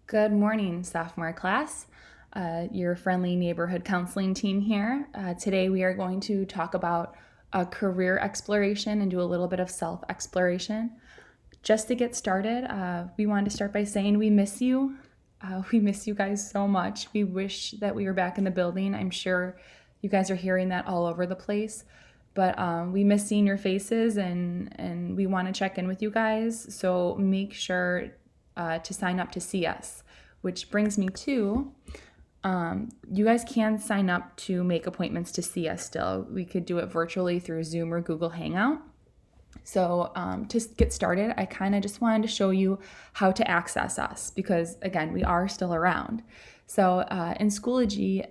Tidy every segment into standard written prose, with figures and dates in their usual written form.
Good morning, sophomore class. Your friendly neighborhood counseling team here. Today we are going to talk about a career exploration and do a little bit of self-exploration. Just to get started, we wanted to start by saying we miss you. We miss you guys so much. We wish that we were back in the building. I'm sure you guys are hearing that all over the place. But we miss seeing your faces and we want to check in with you guys. So make sure to sign up to see us, which brings me to you guys can sign up to make appointments to see us still. We could do it virtually through Zoom or Google Hangout. So to get started, I kind of just wanted to show you how to access us because, again, we are still around. So in Schoology,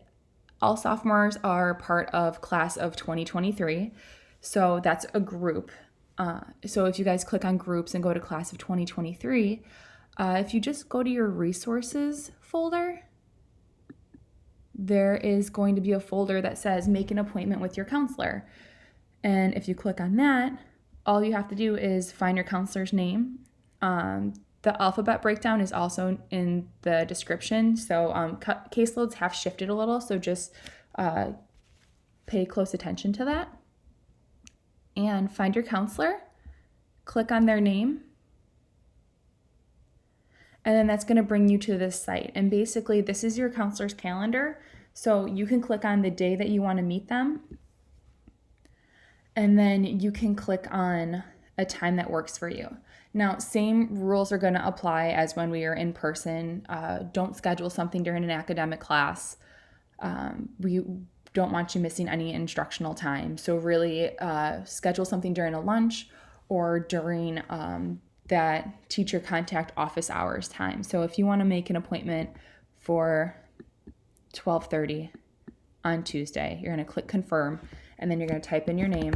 all sophomores are part of class of 2023. So that's a group. So if you guys click on groups and go to class of 2023, if you just go to your resources folder, there is going to be a folder that says make an appointment with your counselor. And if you click on that, all you have to do is find your counselor's name. The alphabet breakdown is also in the description. So caseloads have shifted a little, so just pay close attention to that. And find your counselor, click on their name, and then that's going to bring you to this site. And basically, this is your counselor's calendar. So you can click on the day that you want to meet them. And then you can click on a time that works for you. Now, same rules are going to apply as when we are in person. Don't schedule something during an academic class. We don't want you missing any instructional time. So really schedule something during a lunch or during that teacher contact office hours time. So if you want to make an appointment for 12:30 on Tuesday, you're going to click confirm, and then you're going to type in your name.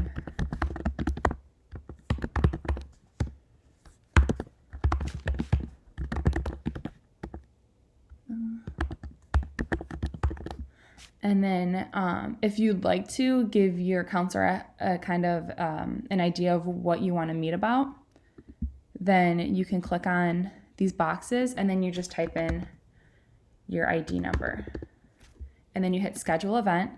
And then if you'd like to give your counselor a kind of an idea of what you want to meet about, then you can click on these boxes and then you just type in your ID number. And then you hit schedule event.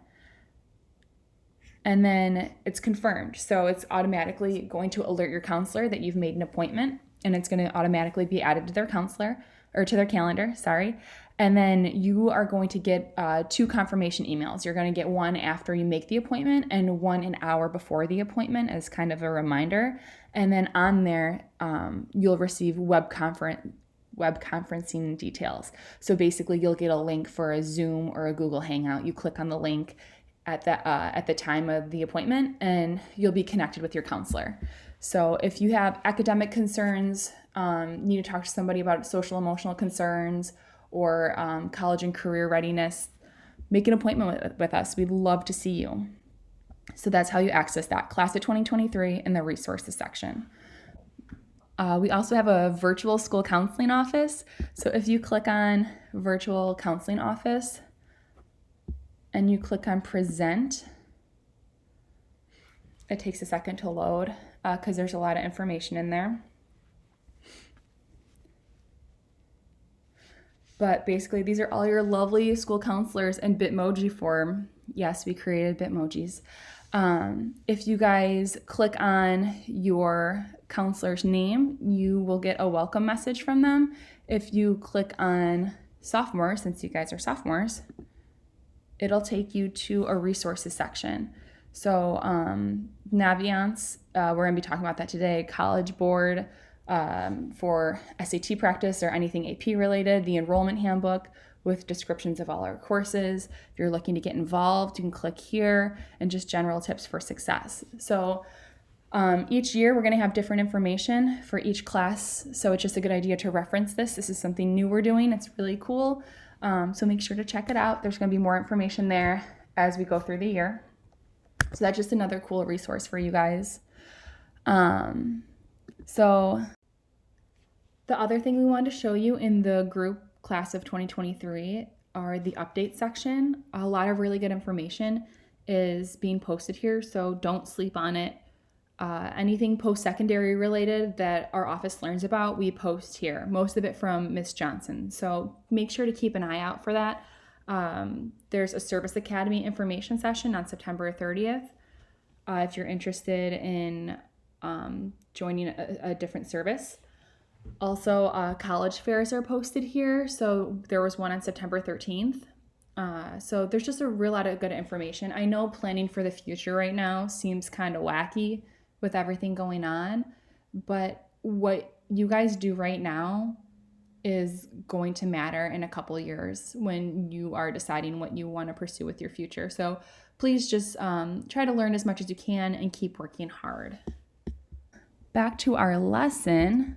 And then it's confirmed. So it's automatically going to alert your counselor that you've made an appointment, and it's going to automatically be added to their counselor or to their calendar, sorry. And then you are going to get 2 confirmation emails. You're going to get one after you make the appointment and one an hour before the appointment as kind of a reminder. And then on there, you'll receive web conferencing details. So basically, you'll get a link for a Zoom or a Google Hangout. You click on the link at the time of the appointment, and you'll be connected with your counselor. So if you have academic concerns, need to talk to somebody about social emotional concerns, or college and career readiness, make an appointment with us. We'd love to see you. So that's how you access that, class of 2023 in the resources section. We also have a virtual school counseling office. So if you click on virtual counseling office and you click on present, it takes a second to load because there's a lot of information in there. But basically, these are all your lovely school counselors in Bitmoji form. Yes, we created Bitmojis. If you guys click on your counselor's name, you will get a welcome message from them. If you click on sophomore, since you guys are sophomores, it'll take you to a resources section. So Naviance, we're going to be talking about that today, College Board, for SAT practice or anything AP related, the enrollment handbook with descriptions of all our courses. If you're looking to get involved, you can click here, and just general tips for success. So each year we're going to have different information for each class, so it's just a good idea to reference this. This is something new we're doing. It's really cool, so make sure to check it out. There's going to be more information there as we go through the year. So that's just another cool resource for you guys. So the other thing we wanted to show you in the group class of 2023 are the update section. A lot of really good information is being posted here, so don't sleep on it. Anything post-secondary related that our office learns about, we post here, most of it from Miss Johnson. So make sure to keep an eye out for that. There's a Service Academy information session on September 30th. If you're interested in joining a different service. Also, college fairs are posted here. So there was one on September 13th. So there's just a real lot of good information. I know planning for the future right now seems kind of wacky with everything going on, but what you guys do right now is going to matter in a couple of years when you are deciding what you want to pursue with your future. So please just try to learn as much as you can and keep working hard. Back to our lesson.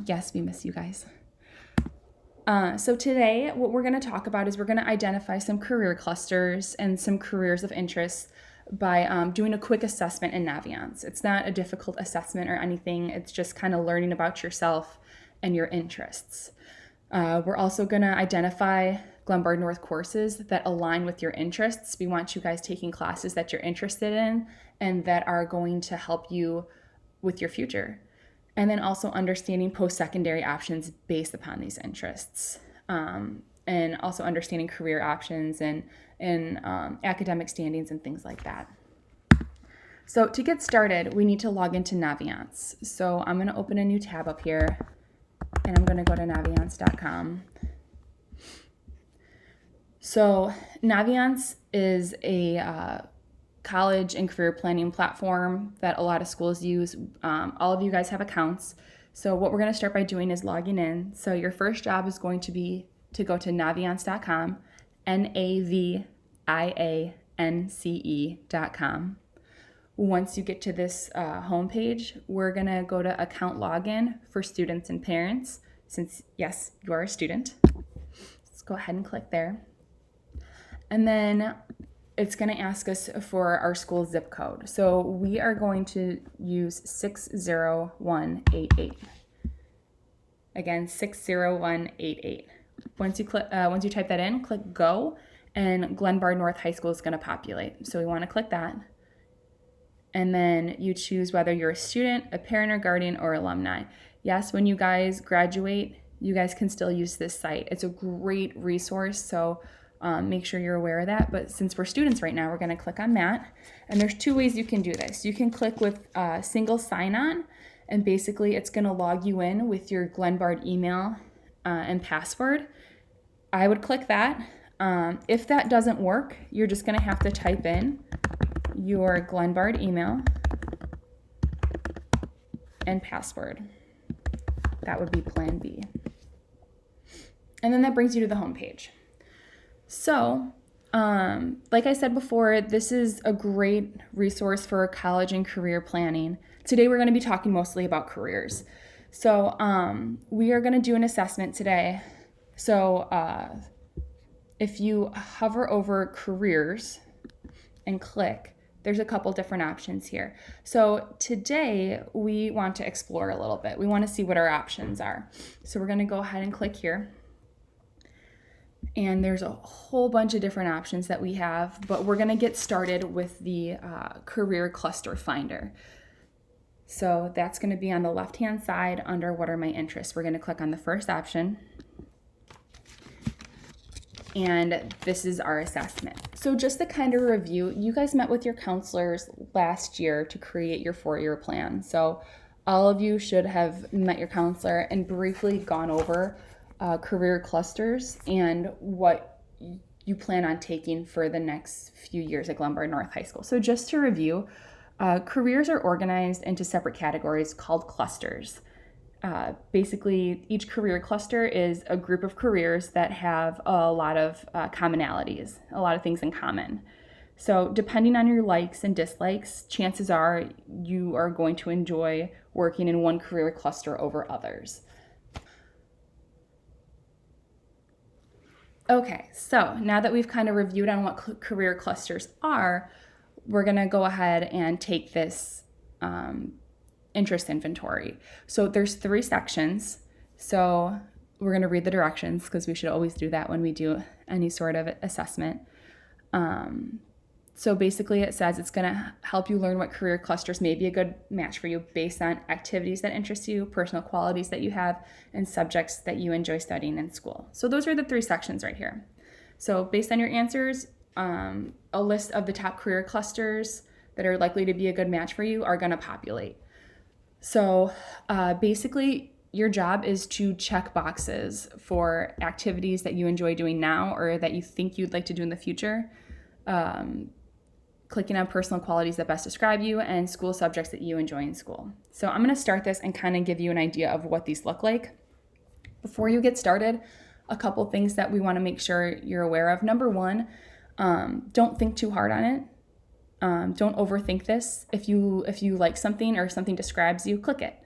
Yes, we miss you guys. So today, what we're going to talk about is we're going to identify some career clusters and some careers of interest by doing a quick assessment in Naviance. It's not a difficult assessment or anything. It's just kind of learning about yourself and your interests. We're also going to identify Glenbard North courses that align with your interests. We want you guys taking classes that you're interested in and that are going to help you with your future. And then also understanding post-secondary options based upon these interests. And also understanding career options and academic standings and things like that. So to get started, we need to log into Naviance. So I'm going to open a new tab up here, and I'm going to go to naviance.com. So Naviance is a college and career planning platform that a lot of schools use. All of you guys have accounts. So what we're going to start by doing is logging in. So your first job is going to be to go to naviance.com, naviance.com. Once you get to this homepage, we're going to go to account login for students and parents, since, yes, you are a student. Let's go ahead and click there. And then it's going to ask us for our school zip code. So we are going to use 60188. Again, 60188. Once you type that in, click go, and Glenbard North High School is going to populate. So we want to click that. And then you choose whether you're a student, a parent or guardian, or alumni. Yes, when you guys graduate, you guys can still use this site. It's a great resource, so make sure you're aware of that. But since we're students right now, we're going to click on that. And there's two ways you can do this. You can click with single sign-on, and basically it's going to log you in with your Glenbard email and password. I would click that. If that doesn't work, you're just going to have to type in your Glenbard email and password. That would be plan B. And then that brings you to the home page. So, like I said before, this is a great resource for college and career planning. Today we're going to be talking mostly about careers. So we are going to do an assessment today. So if you hover over careers and click, there's a couple different options here. So today we want to explore a little bit. We want to see what our options are. So we're going to go ahead and click here. And there's a whole bunch of different options that we have, but we're going to get started with the career cluster finder. So that's going to be on the left-hand side under what are my interests. We're going to click on the first option. And this is our assessment. So just to kind of review, you guys met with your counselors last year to create your 4-year plan. So all of you should have met your counselor and briefly gone over career clusters and what you plan on taking for the next few years at Glenbard North High School. So just to review, careers are organized into separate categories called clusters. Basically, each career cluster is a group of careers that have a lot of commonalities, a lot of things in common. So depending on your likes and dislikes, chances are you are going to enjoy working in one career cluster over others. Okay, so now that we've kind of reviewed on what career clusters are, we're going to go ahead and take this interest inventory. So there's 3 sections. So we're going to read the directions because we should always do that when we do any sort of assessment. So basically it says it's going to help you learn what career clusters may be a good match for you based on activities that interest you, personal qualities that you have, and subjects that you enjoy studying in school. So those are the 3 sections right here. So based on your answers, a list of the top career clusters that are likely to be a good match for you are going to populate. So basically, your job is to check boxes for activities that you enjoy doing now or that you think you'd like to do in the future. Clicking on personal qualities that best describe you, and school subjects that you enjoy in school. So I'm going to start this and kind of give you an idea of what these look like. Before you get started, a couple things that we want to make sure you're aware of. Number 1, don't think too hard on it. Don't overthink this. If you like something or something describes you, click it.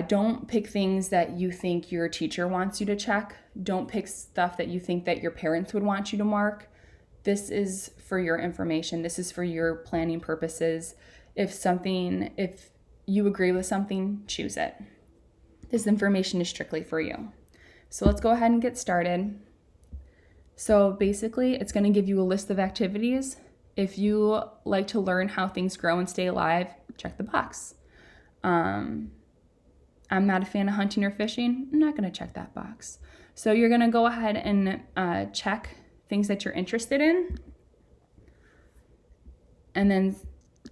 Don't pick things that you think your teacher wants you to check. Don't pick stuff that you think that your parents would want you to mark. This is for your information. This is for your planning purposes. If you agree with something, choose it. This information is strictly for you. So let's go ahead and get started. So basically, it's going to give you a list of activities. If you like to learn how things grow and stay alive, check the box. I'm not a fan of hunting or fishing. I'm not going to check that box. So you're going to go ahead and check things that you're interested in, and then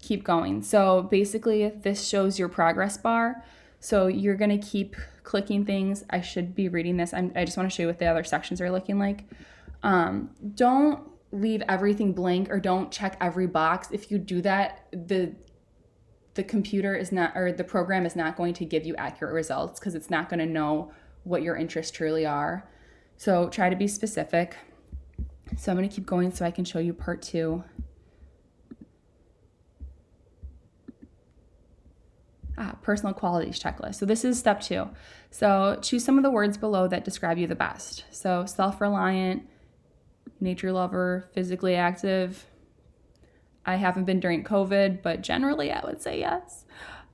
keep going. So basically, this shows your progress bar. So you're going to keep clicking things. I should be reading this. I just want to show you what the other sections are looking like. Don't leave everything blank or don't check every box. If you do that, the computer is not, or the program is not going to give you accurate results because it's not going to know what your interests truly are. So try to be specific. So I'm going to keep going so I can show you part 2. Personal qualities checklist. So this is step 2. So choose some of the words below that describe you the best. So self-reliant, nature lover, physically active. I haven't been during COVID, but generally I would say yes.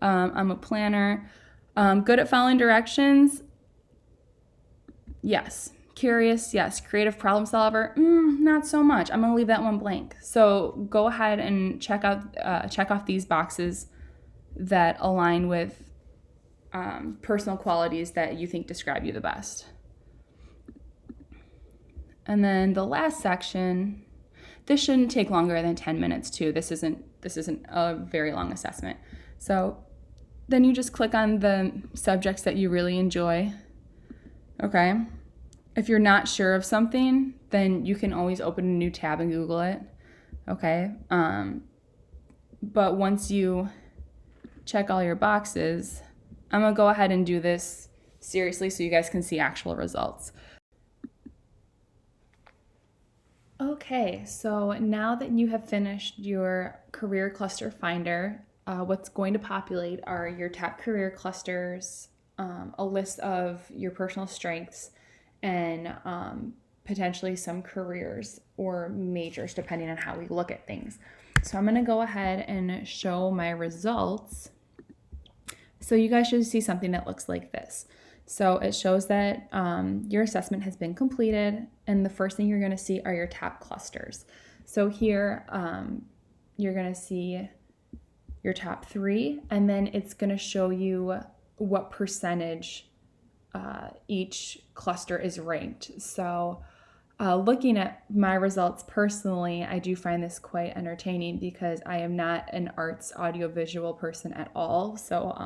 I'm a planner. Good at following directions. Yes. Curious, yes. Creative problem solver, not so much. I'm going to leave that one blank. So go ahead and check off these boxes that align with personal qualities that you think describe you the best. And then the last section, this shouldn't take longer than 10 minutes too. This isn't a very long assessment. So then you just click on the subjects that you really enjoy. Okay. If you're not sure of something, then you can always open a new tab and Google it. Okay. But once you check all your boxes, I'm going to go ahead and do this seriously so you guys can see actual results. Okay, so now that you have finished your career cluster finder, what's going to populate are your top career clusters, a list of your personal strengths, and potentially some careers or majors depending on how we look at things. So I'm going to go ahead and show my results. So you guys should see something that looks like this. So it shows that your assessment has been completed, and the first thing you're going to see are your top clusters. So here you're going to see your top 3, and then it's going to show you what percentage each cluster is ranked. So looking at my results personally, I do find this quite entertaining because I am not an arts audiovisual person at all. So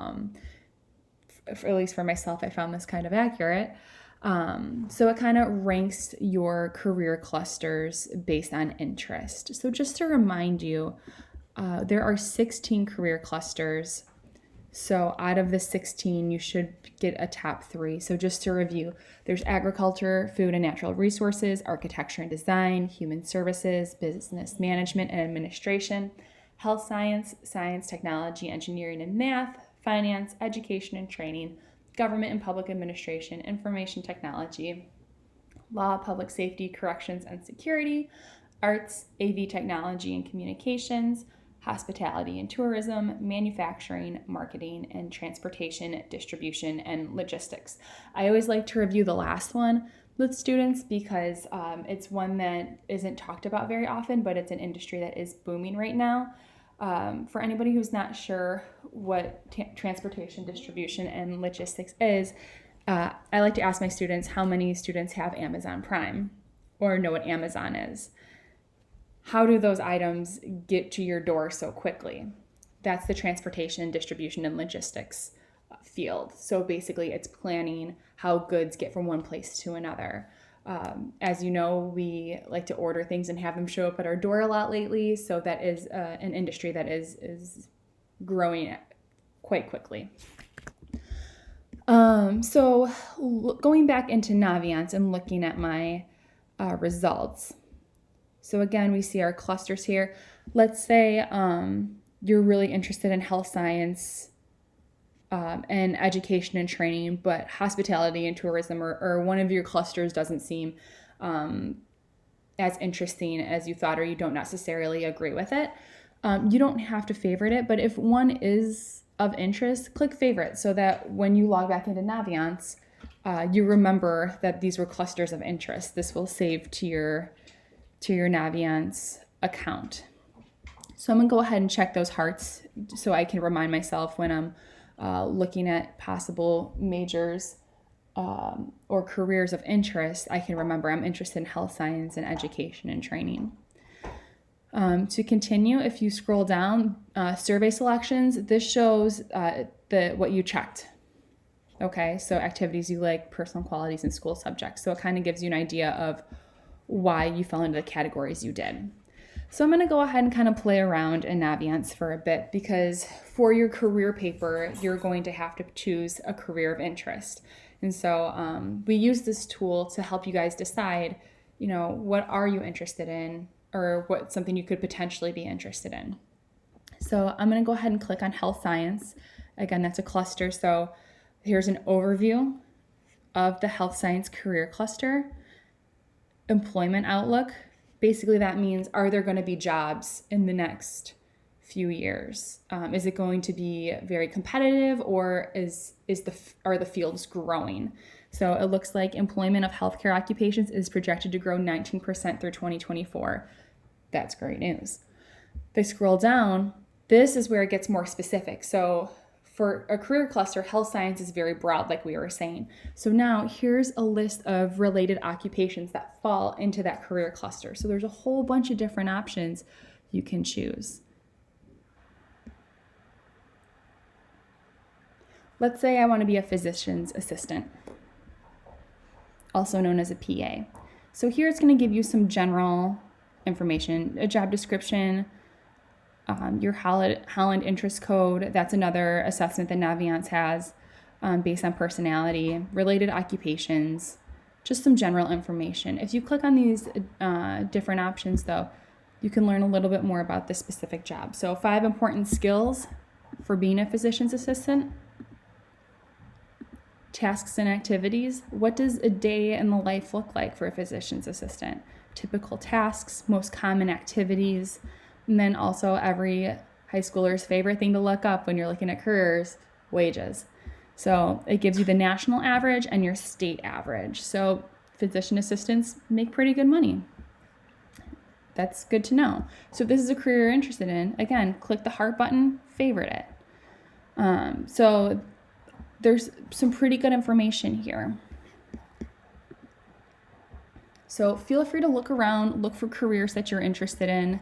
at least for myself, I found this kind of accurate. So it kind of ranks your career clusters based on interest. So just to remind you, there are 16 career clusters. So out of the 16, you should get a top 3. So just to review, there's agriculture, food and natural resources, architecture and design, human services, business management and administration, health science, science, technology, engineering and math, finance, education and training, government and public administration, information technology, law, public safety, corrections and security, arts, AV technology and communications, hospitality and tourism, manufacturing, marketing, and transportation, distribution, and logistics. I always like to review the last one with students because it's one that isn't talked about very often, but it's an industry that is booming right now. For anybody who's not sure what transportation, distribution, and logistics is, I like to ask my students how many students have Amazon Prime or know what Amazon is. How do those items get to your door so quickly? That's the transportation, distribution, and logistics field. So basically, it's planning how goods get from one place to another. As you know, we like to order things and have them show up at our door a lot lately. So that is an industry that is growing quite quickly. So going back into Naviance and looking at my results. So again, we see our clusters here. Let's say you're really interested in health science and education and training, but hospitality and tourism or one of your clusters doesn't seem as interesting as you thought, or you don't necessarily agree with it. You don't have to favorite it, but if one is of interest, click favorite so that when you log back into Naviance, you remember that these were clusters of interest. This will save to your Naviance account. So I'm gonna go ahead and check those hearts so I can remind myself when I'm looking at possible majors or careers of interest. I can remember I'm interested in health science and education and training. To continue, if you scroll down, survey selections, this shows what you checked. Okay, so activities you like, personal qualities, and school subjects. So it kind of gives you an idea of why you fell into the categories you did. So I'm going to go ahead and kind of play around in Naviance for a bit because for your career paper, you're going to have to choose a career of interest. And so we use this tool to help you guys decide, what are you interested in or what's something you could potentially be interested in. So I'm going to go ahead and click on health science. Again, that's a cluster. So here's an overview of the health science career cluster. Employment outlook. Basically, that means, are there going to be jobs in the next few years? Is it going to be very competitive, or are the fields growing? So it looks like employment of healthcare occupations is projected to grow 19% through 2024. That's great news. If I scroll down, this is where it gets more specific. So for a career cluster, health science is very broad, like we were saying. So now here's a list of related occupations that fall into that career cluster. So there's a whole bunch of different options you can choose. Let's say I want to be a physician's assistant, also known as a PA. So here it's going to give you some general information, a job description, your Holland interest code. That's another assessment that Naviance has based on personality, related occupations, just some general information. If you click on these different options, though, you can learn a little bit more about this specific job. So 5 important skills for being a physician's assistant. Tasks and activities. What does a day in the life look like for a physician's assistant? Typical tasks, most common activities, and then also every high schooler's favorite thing to look up when you're looking at careers, wages. So it gives you the national average and your state average. So physician assistants make pretty good money. That's good to know. So if this is a career you're interested in, again, click the heart button, favorite it. So there's some pretty good information here. So feel free to look around, look for careers that you're interested in.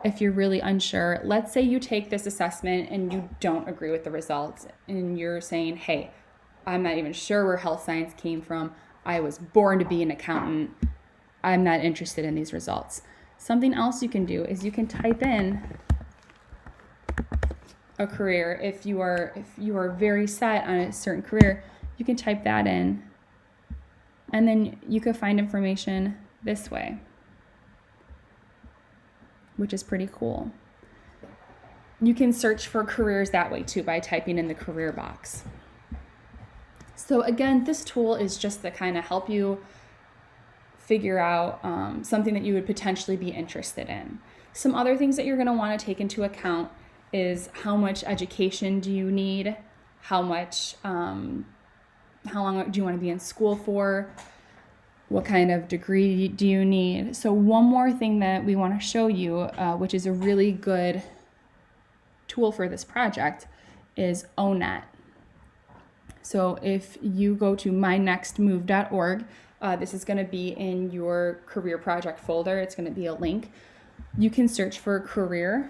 If you're really unsure, let's say you take this assessment and you don't agree with the results and you're saying, hey, I'm not even sure where health science came from. I was born to be an accountant. I'm not interested in these results. Something else you can do is you can type in a career. If you are very set on a certain career, you can type that in, and then you can find information this way, which is pretty cool. You can search for careers that way too by typing in the career box. So again, this tool is just to kind of help you figure out something that you would potentially be interested in. Some other things that you're going to want to take into account is how much education do you need, how long do you want to be in school for. What kind of degree do you need? So one more thing that we want to show you, which is a really good tool for this project, is Onat. So if you go to mynextmove.org, this is going to be in your career project folder. It's going to be a link. You can search for career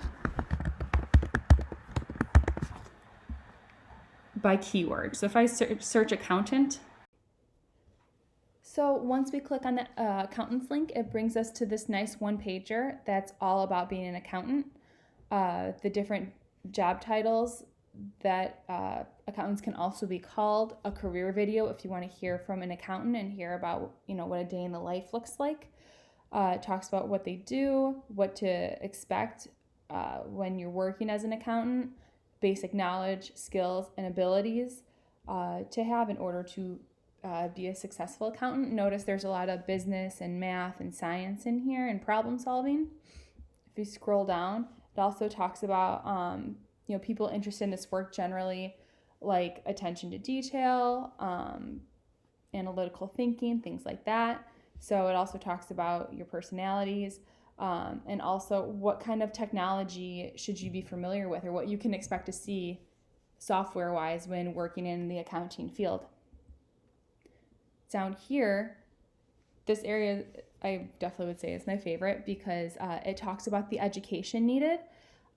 by keyword. So if I search accountant, so once we click on the accountant's link, it brings us to this nice one-pager that's all about being an accountant, the different job titles that accountants can also be called, a career video if you want to hear from an accountant and hear about what a day in the life looks like. It talks about what they do, what to expect when you're working as an accountant, basic knowledge, skills, and abilities to have in order to be a successful accountant. Notice there's a lot of business and math and science in here and problem solving. If you scroll down, it also talks about people interested in this work generally, like attention to detail, analytical thinking, things like that. So it also talks about your personalities, and also what kind of technology should you be familiar with, or what you can expect to see software-wise when working in the accounting field. Down here, this area I definitely would say is my favorite because it talks about the education needed,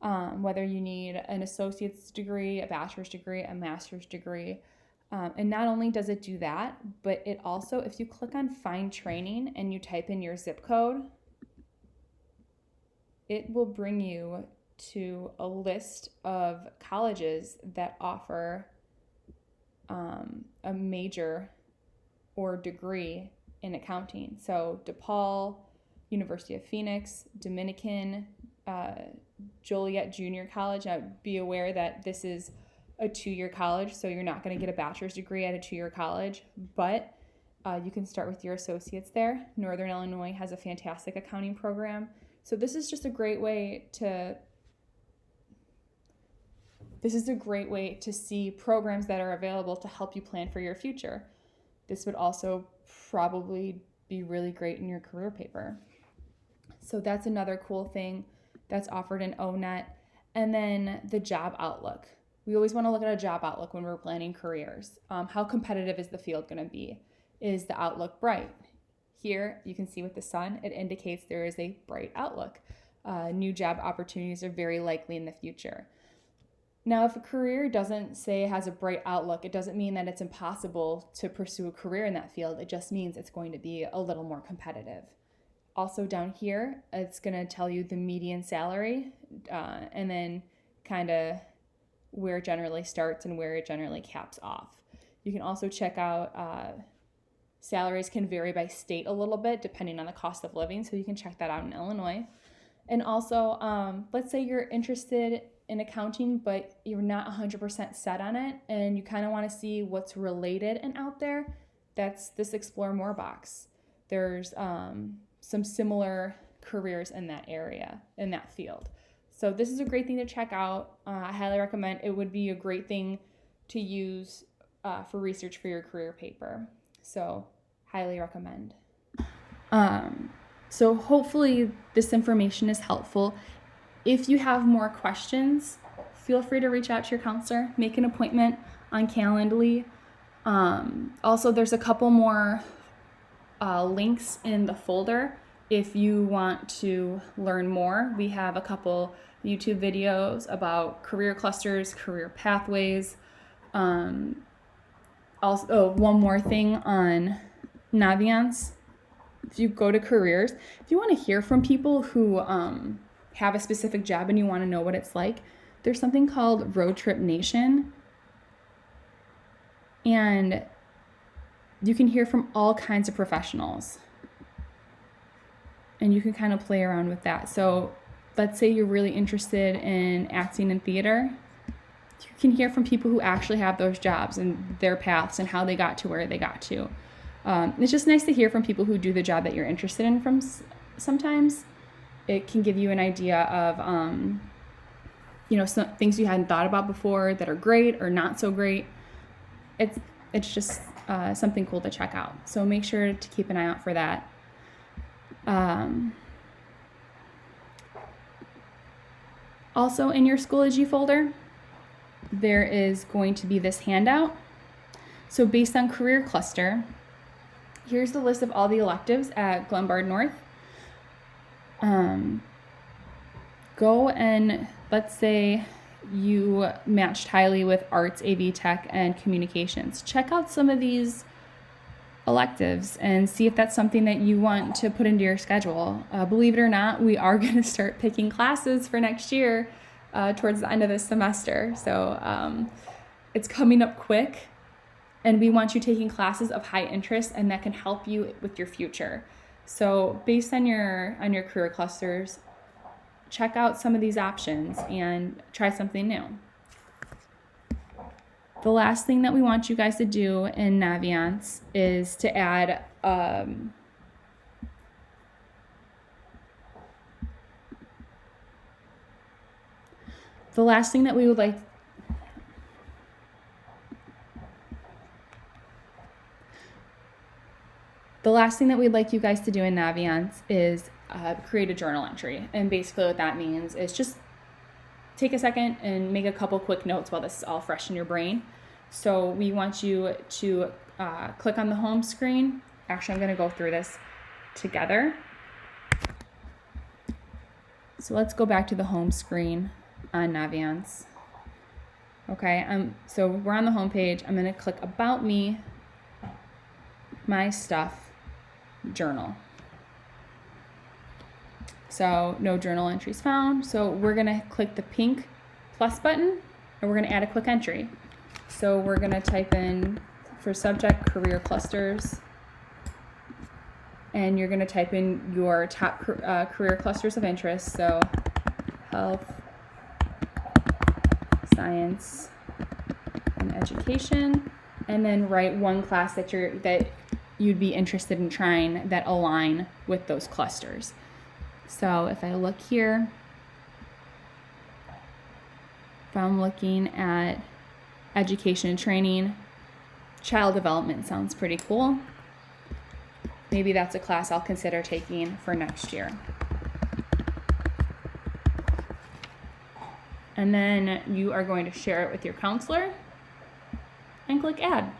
whether you need an associate's degree, a bachelor's degree, a master's degree. And not only does it do that, but it also, if you click on find training and you type in your zip code, it will bring you to a list of colleges that offer a major or degree in accounting. So DePaul, University of Phoenix, Dominican, Joliet Junior College. Now, be aware that this is a 2-year college, so you're not going to get a bachelor's degree at a 2-year college, but you can start with your associates there. Northern Illinois has a fantastic accounting program. So this is just a great way to see programs that are available to help you plan for your future. This would also probably be really great in your career paper. So that's another cool thing that's offered in Onat. And then the job outlook. We always want to look at a job outlook when we're planning careers. How competitive is the field going to be? Is the outlook bright? Here you can see with the sun, it indicates there is a bright outlook. New job opportunities are very likely in the future. Now, if a career doesn't say it has a bright outlook, it doesn't mean that it's impossible to pursue a career in that field. It just means it's going to be a little more competitive. Also down here, it's going to tell you the median salary and then kind of where it generally starts and where it generally caps off. You can also check out salaries can vary by state a little bit depending on the cost of living, so you can check that out in Illinois. And also, let's say you're interested in accounting, but you're not 100% set on it, and you kind of want to see what's related and out there. That's this Explore More box. There's some similar careers in that area, in that field. So this is a great thing to check out. I highly recommend. It would be a great thing to use for research for your career paper. So highly recommend. So hopefully this information is helpful. If you have more questions, feel free to reach out to your counselor, make an appointment on Calendly. Also, there's a couple more links in the folder if you want to learn more. We have a couple YouTube videos about career clusters, career pathways. Also, one more thing on Naviance. If you go to careers, if you want to hear from people who have a specific job and you want to know what it's like, there's something called Road Trip Nation. And you can hear from all kinds of professionals. And you can kind of play around with that. So let's say you're really interested in acting and theater. You can hear from people who actually have those jobs and their paths and how they got to where they got to. It's just nice to hear from people who do the job that you're interested in from sometimes. It can give you an idea of, some things you hadn't thought about before that are great or not so great. It's just something cool to check out. So make sure to keep an eye out for that. Also in your Schoology folder, there is going to be this handout. So based on career cluster, here's the list of all the electives at Glenbard North. Go and let's say you matched highly with arts, AV tech, and communications. Check out some of these electives and see if that's something that you want to put into your schedule. Believe it or not, we are going to start picking classes for next year towards the end of this semester. So it's coming up quick, and we want you taking classes of high interest and that can help you with your future. So based on your career clusters, check out some of these options and try something new. The last thing that we want you guys to do in Naviance is to add the last thing that we would like we'd like you guys to do in Naviance is create a journal entry. And basically what that means is just take a second and make a couple quick notes while this is all fresh in your brain. So we want you to click on the home screen. Actually, I'm going to go through this together. So let's go back to the home screen on Naviance. Okay, so we're on the home page. I'm going to click About Me, My Stuff, Journal. So no journal entries found. So we're going to click the pink plus button and we're going to add a quick entry. So we're going to type in for subject career clusters, and you're going to type in your top career clusters of interest. So health, science, and education, and then write one class that you'd be interested in trying that align with those clusters. So if I look here, if I'm looking at education and training, child development sounds pretty cool. Maybe that's a class I'll consider taking for next year. And then you are going to share it with your counselor and click Add.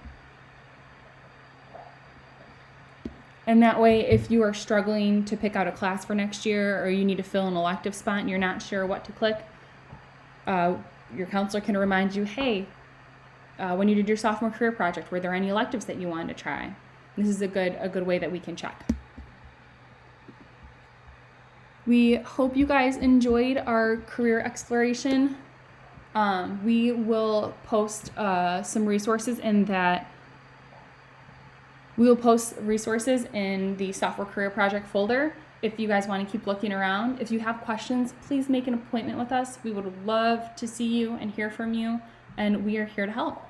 And that way, if you are struggling to pick out a class for next year or you need to fill an elective spot and you're not sure what to click, your counselor can remind you, hey, when you did your sophomore career project, were there any electives that you wanted to try? This is a good way that we can check. We hope you guys enjoyed our career exploration. We will post some resources in that. We will post resources in the Sophomore Career Project folder if you guys want to keep looking around. If you have questions, please make an appointment with us. We would love to see you and hear from you, and we are here to help.